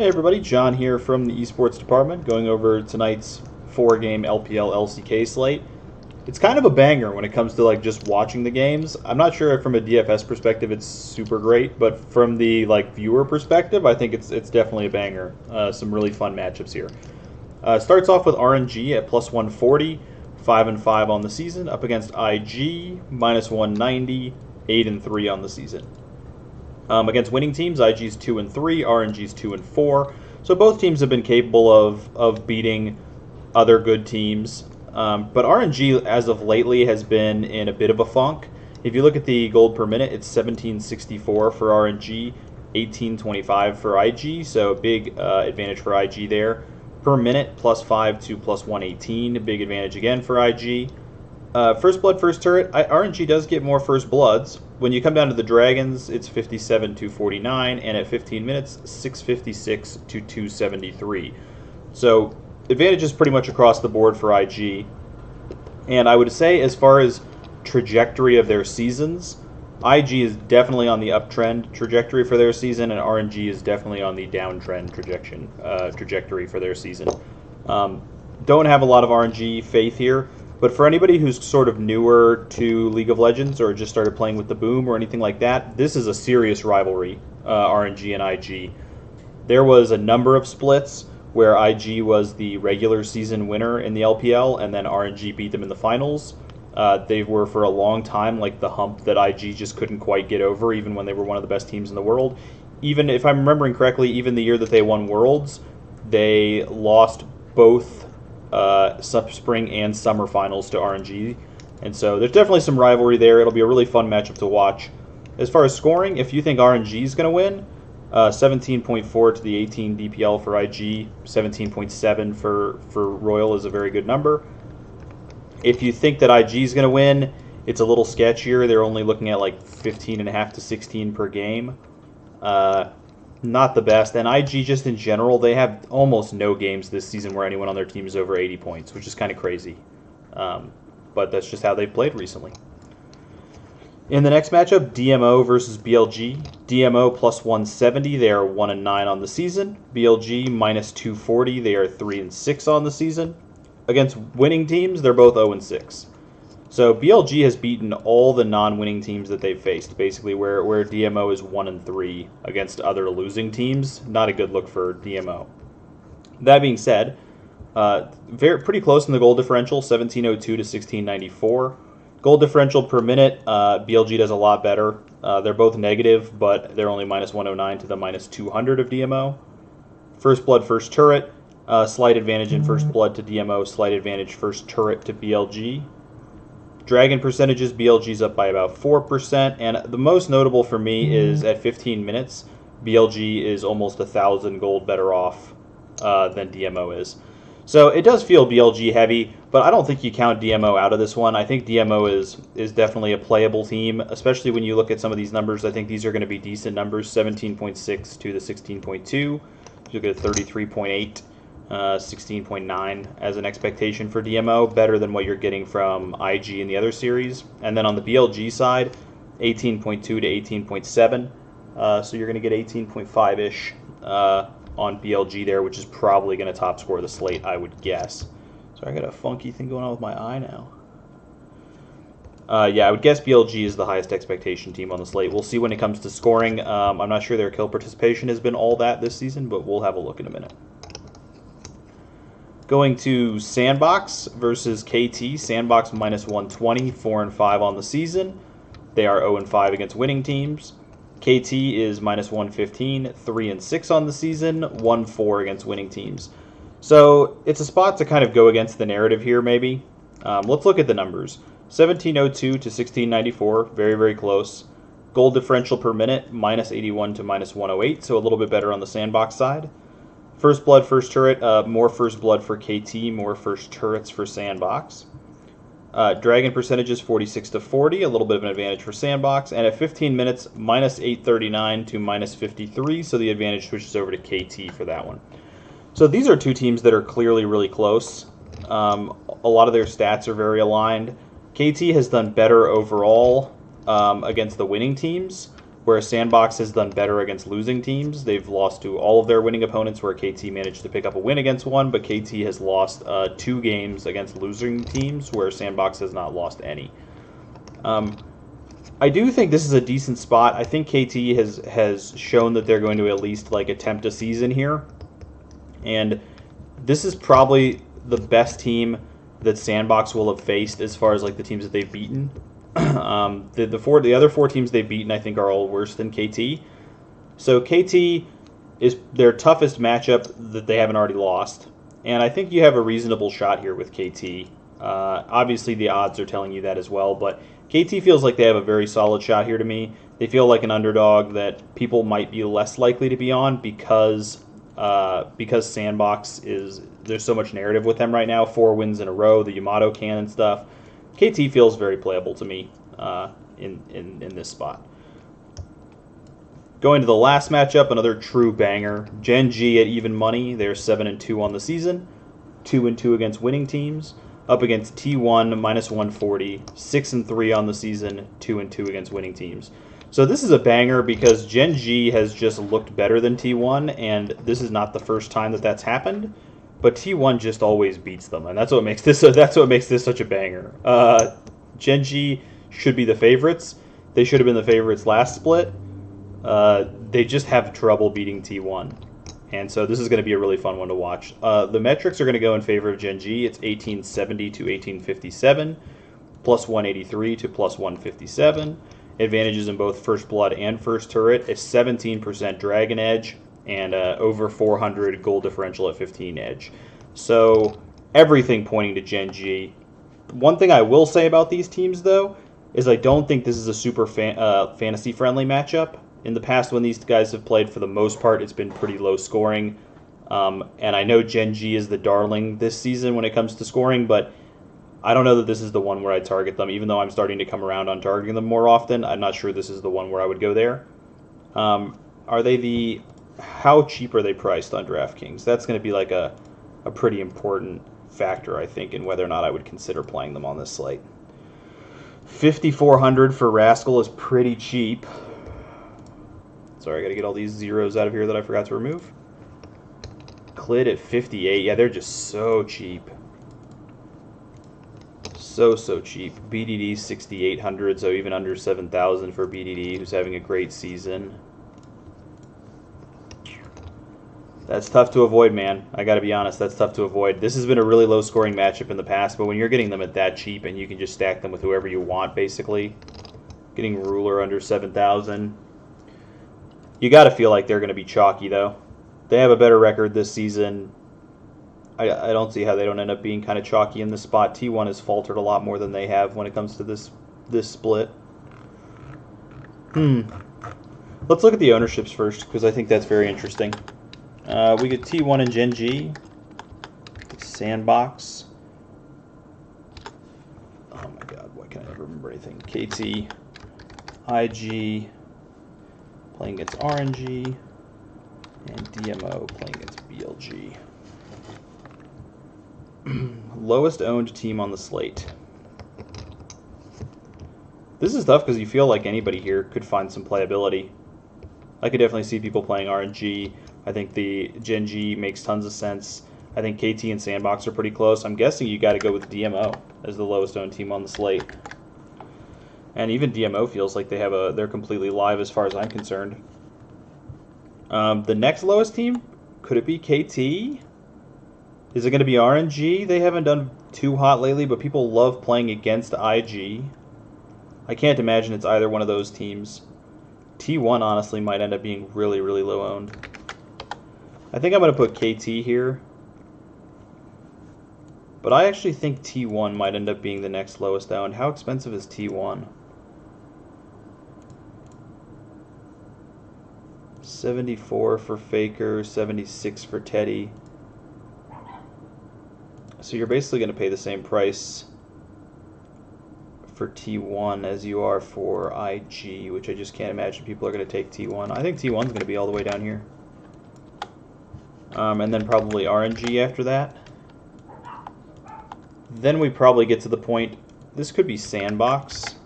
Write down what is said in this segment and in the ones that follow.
Hey everybody, John here from the esports department, going over tonight's 4-game LPL LCK slate. It's kind of a banger when it comes to just watching the games. I'm not sure if from a DFS perspective it's super great, but from the viewer perspective, I think it's definitely a banger. Some really fun matchups here. Starts off with RNG at plus 140, 5-5 on the season, up against IG minus 190, 8-3 on the season. Against winning teams, IG's 2-3, RNG's 2-4. So both teams have been capable of beating other good teams. But RNG, as of lately, has been in a bit of a funk. If you look at the gold per minute, it's 1764 for RNG, 1825 for IG. So a big advantage for IG there. Per minute, plus 5 to plus 118. A big advantage again for IG. First blood, first turret. RNG does get more first bloods. When you come down to the dragons, it's 57 to 49, and at 15 minutes, 656 to 273. So advantages pretty much across the board for IG. And I would say, as far as trajectory of their seasons, IG is definitely on the uptrend trajectory for their season, and RNG is definitely on the downtrend trajectory for their season. Don't have a lot of RNG faith here. But for anybody who's sort of newer to League of Legends or just started playing with the boom or anything like that, this is a serious rivalry, RNG and IG. There was a number of splits where IG was the regular season winner in the LPL, and then RNG beat them in the finals. They were for a long time the hump that IG just couldn't quite get over, even when they were one of the best teams in the world. Even if I'm remembering correctly, even the year that they won Worlds, they lost both spring and summer finals to RNG, and so there's definitely some rivalry there. It'll be a really fun matchup to watch. As far as scoring, if you think RNG is going to win, 17.4 to the 18 DPL for IG, 17.7 for Royal is a very good number. If you think that IG is going to win, it's a little sketchier. They're only looking at 15.5 to 16 per game. Not the best. And IG, just in general, they have almost no games this season where anyone on their team is over 80 points, which is kind of crazy. But that's just how they've played recently. In the next matchup, DMO versus BLG. DMO plus 170, they are 1-9 on the season. BLG minus 240, they are 3-6 on the season. Against winning teams, they're both 0-6. So BLG has beaten all the non-winning teams that they've faced, basically, where DMO is 1-3 against other losing teams. Not a good look for DMO. That being said, pretty close in the goal differential, 1702 to 1694. Goal differential per minute, BLG does a lot better. They're both negative, but they're only minus 109 to the minus 200 of DMO. First blood, first turret, slight advantage in first blood to DMO, slight advantage first turret to BLG. Dragon percentages, BLG's up by about 4%, and the most notable for me is at 15 minutes, BLG is almost 1,000 gold better off than DMO is. So it does feel BLG heavy, but I don't think you count DMO out of this one. I think DMO is definitely a playable team, especially when you look at some of these numbers. I think these are going to be decent numbers, 17.6 to the 16.2. You look at 33.8. 16.9 as an expectation for DMO, better than what you're getting from IG in the other series. And then on the BLG side, 18.2 to 18.7. So you're going to get 18.5-ish on BLG there, which is probably going to top score the slate, I would guess. So I got a funky thing going on with my eye now. Yeah, I would guess BLG is the highest expectation team on the slate. We'll see when it comes to scoring. I'm not sure their kill participation has been all that this season, but we'll have a look in a minute. Going to Sandbox versus KT. Sandbox minus 120, 4-5 on the season. They are 0-5 against winning teams. KT is minus 115, 3-6 on the season, 1-4 against winning teams. So it's a spot to kind of go against the narrative here, maybe. Let's look at the numbers. 1702 to 1694, very, very close. Goal differential per minute, minus 81 to minus 108, so a little bit better on the Sandbox side. First blood, first turret, more first blood for KT, more first turrets for Sandbox. Dragon percentages 46 to 40, a little bit of an advantage for Sandbox. And at 15 minutes, minus 839 to minus 53, so the advantage switches over to KT for that one. So these are two teams that are clearly really close. A lot of their stats are very aligned. KT has done better overall against the winning teams, where Sandbox has done better against losing teams. They've lost to all of their winning opponents, where KT managed to pick up a win against one, but KT has lost 2 games against losing teams, where Sandbox has not lost any. I do think this is a decent spot. I think KT has shown that they're going to at least like attempt a season here, and this is probably the best team that Sandbox will have faced as far as like the teams that they've beaten. The other 4 teams they've beaten, I think, are all worse than KT. So KT is their toughest matchup that they haven't already lost, and I think you have a reasonable shot here with KT. Obviously, the odds are telling you that as well, but KT feels like they have a very solid shot here to me. They feel like an underdog that people might be less likely to be on because Sandbox is, there's so much narrative with them right now. 4 wins in a row, the Yamato cannon stuff. KT feels very playable to me in this spot. Going to the last matchup, another true banger. GENG at even money. They're 7-2 on the season, 2-2 against winning teams. Up against T1 minus 140, 6-3 on the season, 2-2 against winning teams. So this is a banger because GENG has just looked better than T1, and this is not the first time that that's happened. But T1 just always beats them, and that's what makes this such a banger. GENG should be the favorites. They should have been the favorites last split. They just have trouble beating T1. And so this is going to be a really fun one to watch. The metrics are going to go in favor of GENG. It's 1870 to 1857, plus 183 to plus 157. Advantages in both First Blood and First Turret, a 17% Dragon Edge, and over 400 gold differential at 15 Edge. So everything pointing to GENG. One thing I will say about these teams, though, is I don't think this is a super fantasy-friendly matchup. In the past, when these guys have played, for the most part, it's been pretty low scoring. And I know GENG is the darling this season when it comes to scoring, but I don't know that this is the one where I target them. Even though I'm starting to come around on targeting them more often, I'm not sure this is the one where I would go there. How cheap are they priced on DraftKings? That's going to be like a pretty important factor, I think, in whether or not I would consider playing them on this slate. 5,400 for Rascal is pretty cheap. Sorry, I got to get all these zeros out of here that I forgot to remove. Clit at 58. Yeah, they're just so cheap. So cheap. BDD 6,800, so even under 7,000 for BDD, who's having a great season. That's tough to avoid, man. I got to be honest, that's tough to avoid. This has been a really low-scoring matchup in the past, but when you're getting them at that cheap and you can just stack them with whoever you want, basically, getting Ruler under 7,000... You got to feel like they're going to be chalky, though. They have a better record this season. I don't see how they don't end up being kind of chalky in this spot. T1 has faltered a lot more than they have when it comes to this split. Let's look at the ownerships first, because I think that's very interesting. We get T1 and GENG. Sandbox. Oh my god, why can't I never remember anything? KT. IG. Playing against RNG, and DMO playing against BLG. Lowest owned team on the slate. This is tough because you feel like anybody here could find some playability. I could definitely see people playing RNG. I think the GENG makes tons of sense. I think KT and Sandbox are pretty close. I'm guessing you got to go with DMO as the lowest owned team on the slate. And even DMO feels like they're completely live as far as I'm concerned. The next lowest team, could it be KT? Is it going to be RNG? They haven't done too hot lately, but people love playing against IG. I can't imagine it's either one of those teams. T1 honestly might end up being really, really low owned. I think I'm going to put KT here. But I actually think T1 might end up being the next lowest owned. How expensive is T1? 74 for Faker, 76 for Teddy. So you're basically going to pay the same price for T1 as you are for IG, which I just can't imagine people are going to take T1. I think T1's going to be all the way down here. And then probably RNG after that. Then we probably get to the point, this could be Sandbox.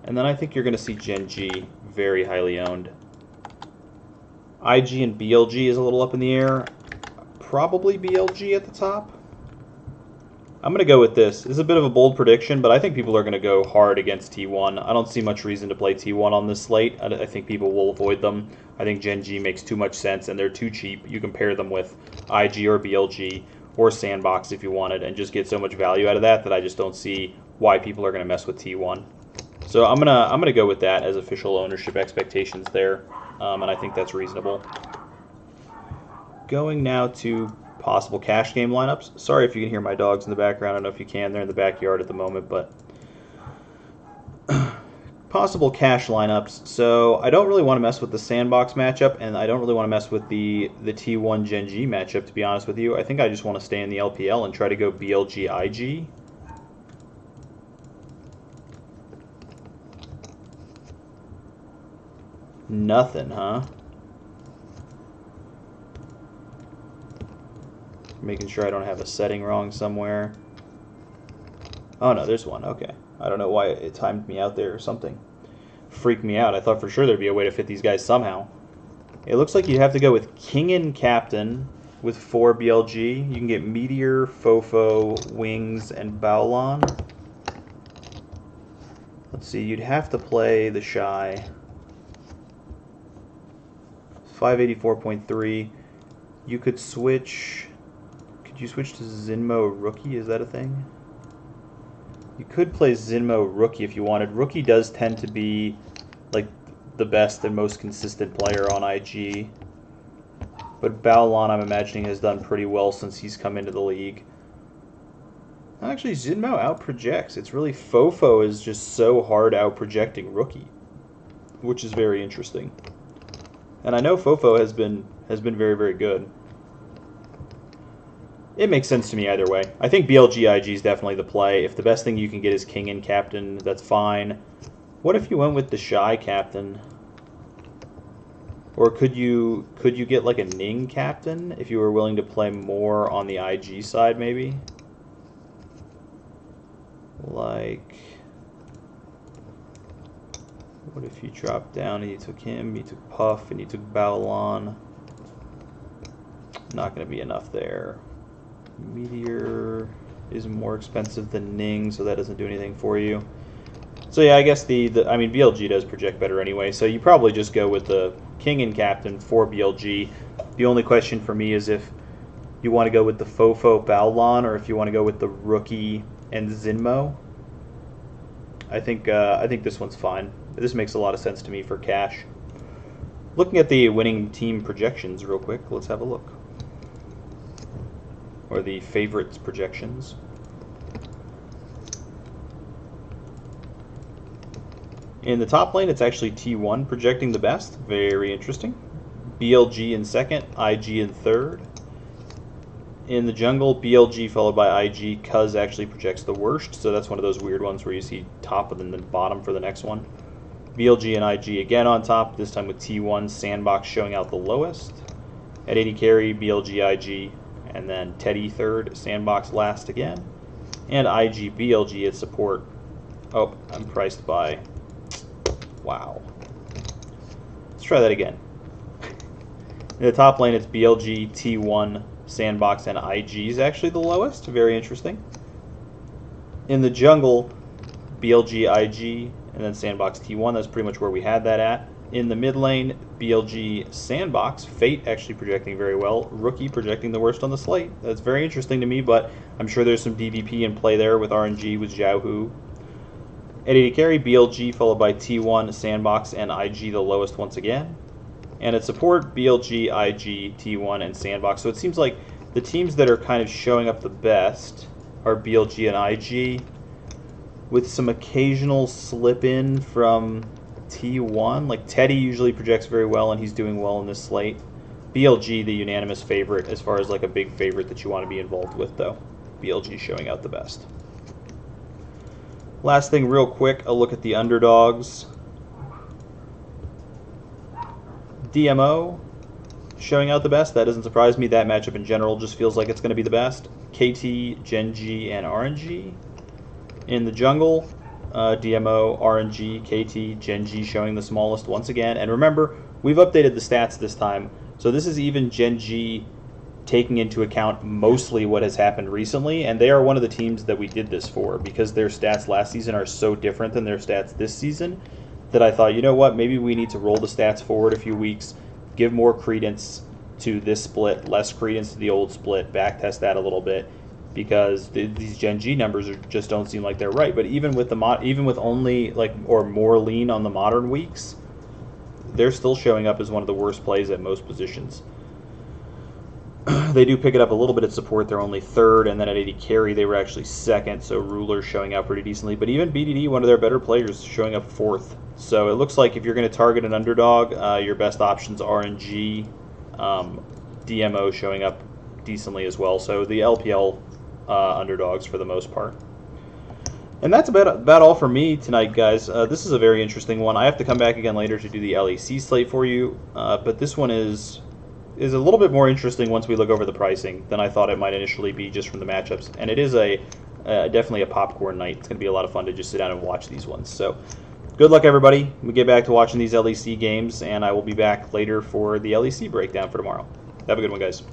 And then I think you're going to see GENG very highly owned. IG and BLG is a little up in the air. Probably BLG at the top. I'm going to go with this. This is a bit of a bold prediction, but I think people are going to go hard against T1. I don't see much reason to play T1 on this slate. I think people will avoid them. I think GENG makes too much sense, and they're too cheap. You can pair them with IG or BLG or Sandbox if you wanted, and just get so much value out of that I just don't see why people are going to mess with T1. So I'm gonna go with that as official ownership expectations there, and I think that's reasonable. Going now to possible cash game lineups. Sorry if you can hear my dogs in the background. I don't know if you can. They're in the backyard at the moment, but possible cash lineups. So I don't really want to mess with the Sandbox matchup, and I don't really want to mess with the T1 GENG matchup, to be honest with you. I think I just want to stay in the LPL and try to go BLG IG. Nothing, huh? Making sure I don't have a setting wrong somewhere. Oh no, there's one. Okay. I don't know why it timed me out there or something. Freaked me out. I thought for sure there'd be a way to fit these guys somehow. It looks like you have to go with King and Captain with 4 BLG. You can get Meteor, Fofo, Wings, and Baolon. Let's see, you'd have to play the Shy. 584.3. You could switch. Could you switch to Zinmo Rookie? Is that a thing? You could play Zinmo Rookie if you wanted. Rookie does tend to be like the best and most consistent player on IG. But Baolon, I'm imagining, has done pretty well since he's come into the league. Actually, Zinmo out-projects. It's really Fofo is just so hard out-projecting Rookie, which is very interesting. And I know Fofo has been very, very good. It makes sense to me either way. I think BLG IG is definitely the play. If the best thing you can get is King and Captain, that's fine. What if you went with the Shy Captain? Or could you get like a Ning Captain if you were willing to play more on the IG side, maybe? Like, what if you dropped down and you took him, you took Puff, and you took Baolon? Not going to be enough there. Meteor is more expensive than Ning, so that doesn't do anything for you. So yeah, I guess I mean, BLG does project better anyway, so you probably just go with the King and Captain for BLG. The only question for me is if you want to go with the Fofo Baolon or if you want to go with the Rookie and Zinmo. I think this one's fine. This makes a lot of sense to me for cash. Looking at the winning team projections real quick, let's have a look. Or the favorites projections. In the top lane, it's actually T1 projecting the best. Very interesting. BLG in second, IG in third. In the jungle, BLG followed by IG. Cuz actually projects the worst, so that's one of those weird ones where you see top and then the bottom for the next one. BLG and IG again on top, this time with T1, Sandbox showing out the lowest. At 80 carry, BLG, IG, and then Teddy third, Sandbox last again. And IG, BLG at support. Oh, I'm priced by... Wow. Let's try that again. In the top lane, it's BLG, T1, Sandbox, and IG is actually the lowest. Very interesting. In the jungle, BLG, IG, and then Sandbox, T1. That's pretty much where we had that at. In the mid lane, BLG, Sandbox, Fate actually projecting very well. Rookie projecting the worst on the slate. That's very interesting to me, but I'm sure there's some DVP in play there with RNG, with Xiaohu. At 80 carry, BLG followed by T1, Sandbox, and IG the lowest once again. And at support, BLG, IG, T1, and Sandbox. So it seems like the teams that are kind of showing up the best are BLG and IG, with some occasional slip in from T1. Like Teddy usually projects very well, and he's doing well in this slate. BLG, the unanimous favorite as far as like a big favorite that you want to be involved with, though. BLG showing out the best. Last thing real quick, a look at the underdogs. DMO showing out the best. That doesn't surprise me. That matchup in general just feels like it's going to be the best. KT, GENG, and RNG. In the jungle, DMO, RNG, KT, GENG showing the smallest once again. And remember, we've updated the stats this time. So this is even GENG taking into account mostly what has happened recently. And they are one of the teams that we did this for because their stats last season are so different than their stats this season that I thought, you know what, maybe we need to roll the stats forward a few weeks, give more credence to this split, less credence to the old split, backtest that a little bit, because these Gen G numbers just don't seem like they're right. But even with only or more lean on the modern weeks, they're still showing up as one of the worst plays at most positions. They do pick it up a little bit at support. They're only third, and then at AD carry they were actually second. So Ruler's showing out pretty decently. But even BDD, one of their better players, showing up fourth. So it looks like if you're going to target an underdog, your best options are RNG, DMO showing up decently as well. So the LPL underdogs for the most part. And that's about all for me tonight, guys. This is a very interesting one. I have to come back again later to do the LEC slate for you, but this one is a little bit more interesting once we look over the pricing than I thought it might initially be just from the matchups. And it is definitely a popcorn night. It's going to be a lot of fun to just sit down and watch these ones. So good luck, everybody. We get back to watching these LEC games, and I will be back later for the LEC breakdown for tomorrow. Have a good one, guys.